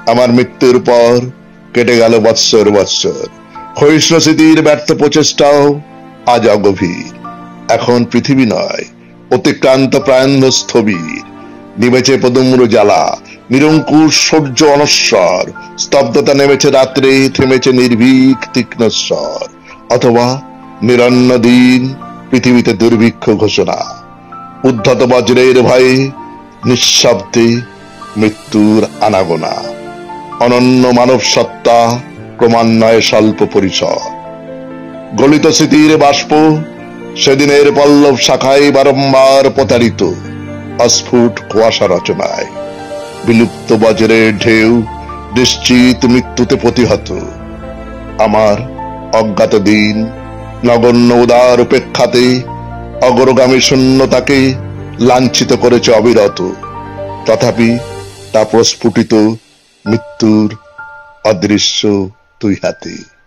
আমার মৃত্যুর পর কেটে গেল বৎসর বৎসর, ক্ষয়িষ্ণু স্মৃতির ব্যর্থ প্রচেষ্টাও আজ অগভীর। এখন পৃথিবী নয়, অতিক্রান্ত প্রায়ন্ধ স্থবির। নিমেছে পদুম্র জ্বালা, নিরঙ্কুশ সূর্য অনস্বর। স্তব্ধতা নেমেছে রাত্রে, থেমেছে নির্ভীক তীক্ষ্ণ স্বর। অথবা নিরন্ন দিন, পৃথিবীতে দুর্ভিক্ষ ঘোষণা। উদ্ধত বজ্রের ভয়ে নিঃশব্দে মৃত্যুর আনাগোনা। অনন্য মানব সত্তা, ক্রমান্বয়ে স্বল্প পরিসর। গলিত স্মৃতির বাষ্প, সেদিনের পল্লব শাখায় বারংবার প্রতারিত। অস্ফুট কুয়াশা রচনায় বিলুপ্ত বজ্রের ঢেউ, নিশ্চিত মৃত্যুতে প্রতিহত। আমার অজ্ঞাত দিন, নগণ্য উদার উপেক্ষাতে অগ্রগামী শূন্যতাকে লাঞ্ছিত করেছে অবিরত। তথাপি তা প্রস্ফুটিত মৃত্যুর অদৃশ্য দুই হাতে।